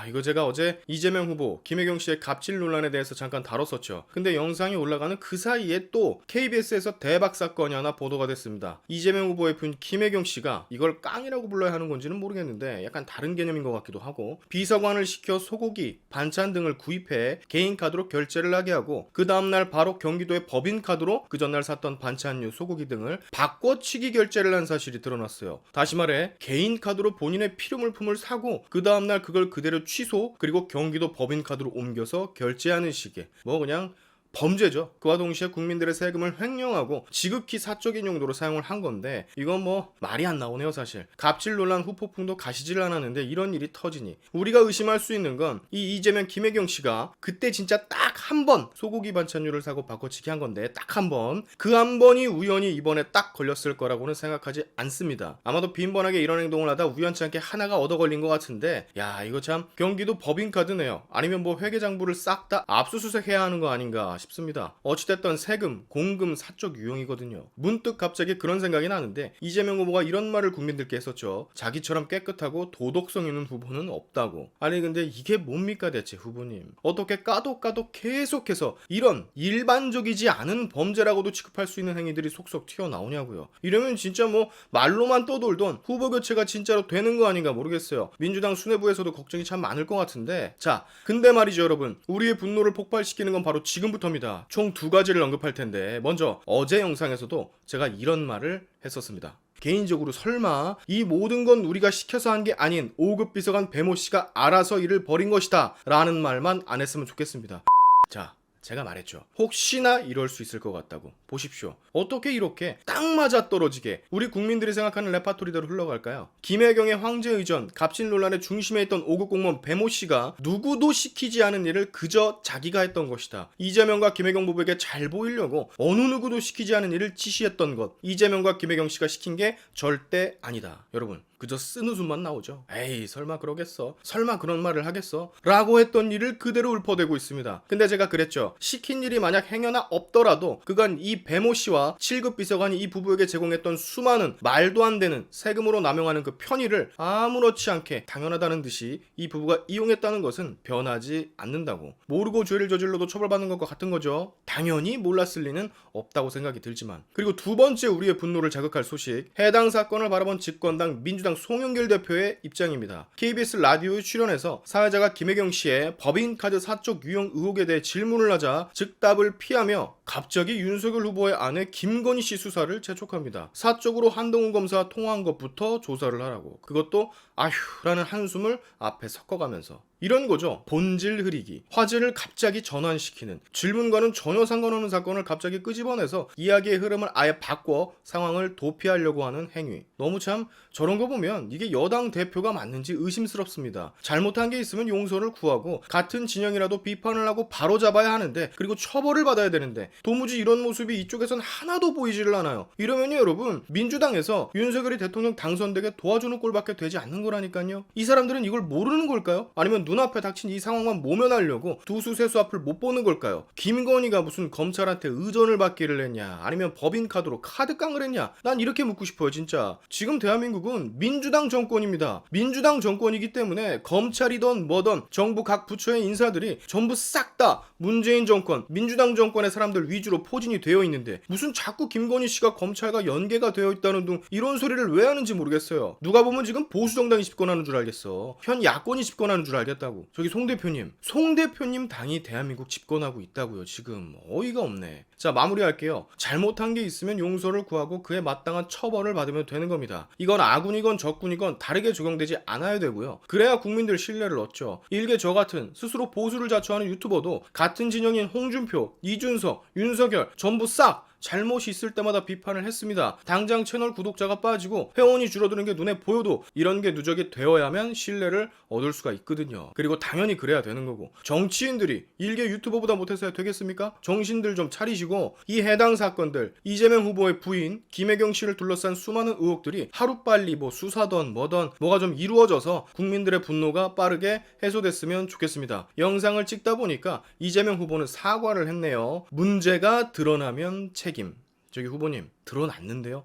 이거 제가 어제 이재명 후보, 김혜경 씨의 갑질 논란에 대해서 잠깐 다뤘었죠. 근데 영상이 올라가는 그 사이에 또 KBS에서 대박 사건이 하나 보도가 됐습니다. 이재명 후보의 분 김혜경 씨가 이걸 깡이라고 불러야 하는 건지는 모르겠는데 약간 다른 개념인 것 같기도 하고 비서관을 시켜 소고기, 반찬 등을 구입해 개인 카드로 결제를 하게 하고 그 다음날 바로 경기도의 법인카드로 그 전날 샀던 반찬류, 소고기 등을 바꿔치기 결제를 한 사실이 드러났어요. 다시 말해 개인 카드로 본인의 필요물품을 사고 그 다음날 그걸 그대로 취소 그리고 경기도 법인카드로 옮겨서 결제하는 식의 그냥 범죄죠. 그와 동시에 국민들의 세금을 횡령하고 지극히 사적인 용도로 사용을 한 건데 이건 말이 안 나오네요 사실. 갑질 논란 후폭풍도 가시질 않았는데 이런 일이 터지니 우리가 의심할 수 있는 건 이 이재명 김혜경 씨가 그때 진짜 딱 한 번 소고기 반찬류를 사고 바꿔치기 한 건데 딱 한 번 그 한 번이 우연히 이번에 딱 걸렸을 거라고는 생각하지 않습니다. 아마도 빈번하게 이런 행동을 하다 우연치 않게 하나가 얻어 걸린 것 같은데 이거 참 경기도 법인카드네요. 아니면 회계장부를 싹 다 압수수색해야 하는 거 아닌가 싶습니다. 어찌됐든 세금, 공금, 사적 유용이거든요. 문득 갑자기 그런 생각이 나는데 이재명 후보가 이런 말을 국민들께 했었죠. 자기처럼 깨끗하고 도덕성 있는 후보는 없다고. 아니 근데 이게 뭡니까 대체 후보님. 어떻게 까도 계속해서 이런 일반적이지 않은 범죄라고도 취급할 수 있는 행위들이 속속 튀어나오냐고요. 이러면 진짜 말로만 떠돌던 후보 교체가 진짜로 되는 거 아닌가 모르겠어요. 민주당 수뇌부에서도 걱정이 참 많을 것 같은데 근데 말이죠 여러분. 우리의 분노를 폭발시키는 건 바로 지금부터입니다. 총 두 가지를 언급할 텐데 먼저 어제 영상에서도 제가 이런 말을 했었습니다. 개인적으로 설마 이 모든 건 우리가 시켜서 한 게 아닌 5급 비서관 배모 씨가 알아서 일을 벌인 것이다 라는 말만 안 했으면 좋겠습니다. 제가 말했죠. 혹시나 이럴 수 있을 것 같다고. 보십시오. 어떻게 이렇게 딱 맞아 떨어지게 우리 국민들이 생각하는 레파토리대로 흘러갈까요? 김혜경의 황제의전, 갑질 논란의 중심에 있던 5급 공무원 배모 씨가 누구도 시키지 않은 일을 그저 자기가 했던 것이다. 이재명과 김혜경 부부에게 잘 보이려고 어느 누구도 시키지 않은 일을 지시했던 것. 이재명과 김혜경 씨가 시킨 게 절대 아니다. 여러분. 그저 쓴웃음만 나오죠. 에이 설마 그러겠어? 설마 그런 말을 하겠어? 라고 했던 일을 그대로 읊어대고 있습니다. 근데 제가 그랬죠. 시킨 일이 만약 행여나 없더라도 그간 이 배모 씨와 7급 비서관이 이 부부에게 제공했던 수많은 말도 안 되는 세금으로 남용하는 그 편의를 아무렇지 않게 당연하다는 듯이 이 부부가 이용했다는 것은 변하지 않는다고. 모르고 죄를 저질러도 처벌받는 것과 같은 거죠. 당연히 몰랐을 리는 없다고 생각이 들지만. 그리고 두 번째 우리의 분노를 자극할 소식. 해당 사건을 바라본 집권당 민주당 송영길 대표의 입장입니다. KBS 라디오에 출연해서 사회자가 김혜경 씨의 법인카드 사적 유용 의혹에 대해 질문을 하자 즉답을 피하며 갑자기 윤석열 후보의 아내 김건희 씨 수사를 재촉합니다. 사적으로 한동훈 검사와 통화한 것부터 조사를 하라고. 그것도 아휴라는 한숨을 앞에 섞어가면서. 이런 거죠. 본질 흐리기. 화제를 갑자기 전환시키는, 질문과는 전혀 상관없는 사건을 갑자기 끄집어내서 이야기의 흐름을 아예 바꿔 상황을 도피하려고 하는 행위. 너무 참 저런 거 보면 이게 여당 대표가 맞는지 의심스럽습니다. 잘못한 게 있으면 용서를 구하고 같은 진영이라도 비판을 하고 바로잡아야 하는데, 그리고 처벌을 받아야 되는데 도무지 이런 모습이 이쪽에선 하나도 보이지를 않아요. 이러면요 여러분, 민주당에서 윤석열이 대통령 당선되게 도와주는 꼴밖에 되지 않는 거라니까요. 이 사람들은 이걸 모르는 걸까요? 아니면 눈앞에 닥친 이 상황만 모면하려고 두수 세수 앞을 못 보는 걸까요? 김건희가 무슨 검찰한테 의전을 받기를 했냐, 아니면 법인카드로 카드깡을 했냐, 난 이렇게 묻고 싶어요 진짜. 지금 대한민국은 민주당 정권입니다. 민주당 정권이기 때문에 검찰이던 뭐던 정부 각 부처의 인사들이 전부 싹 다 문재인 정권, 민주당 정권의 사람들 위주로 포진이 되어 있는데 무슨 자꾸 김건희 씨가 검찰과 연계가 되어 있다는 둥 이런 소리를 왜 하는지 모르겠어요. 누가 보면 지금 보수정당이 집권하는 줄 알겠어. 현 야권이 집권하는 줄 알겠다고. 저기 송 대표님 당이 대한민국 집권하고 있다고요. 지금 어이가 없네. 자, 마무리할게요. 잘못한 게 있으면 용서를 구하고 그에 마땅한 처벌을 받으면 되는 겁니다. 이건 아군이건 적군이건 다르게 적용되지 않아야 되고요. 그래야 국민들 신뢰를 얻죠. 일개 저 같은 스스로 보수를 자처하는 유튜버도 같은 진영인 홍준표, 이준석, 윤석열 전부 싹 잘못이 있을 때마다 비판을 했습니다. 당장 채널 구독자가 빠지고 회원이 줄어드는 게 눈에 보여도 이런 게 누적이 되어야만 신뢰를 얻을 수가 있거든요. 그리고 당연히 그래야 되는 거고, 정치인들이 일개 유튜버보다 못해서야 되겠습니까? 정신들 좀 차리시고 이 해당 사건들, 이재명 후보의 부인 김혜경 씨를 둘러싼 수많은 의혹들이 하루빨리 수사던 뭐던 뭐가 좀 이루어져서 국민들의 분노가 빠르게 해소됐으면 좋겠습니다. 영상을 찍다 보니까 이재명 후보는 사과를 했네요. 문제가 드러나면 책임. 저기 후보님, 드러났는데요?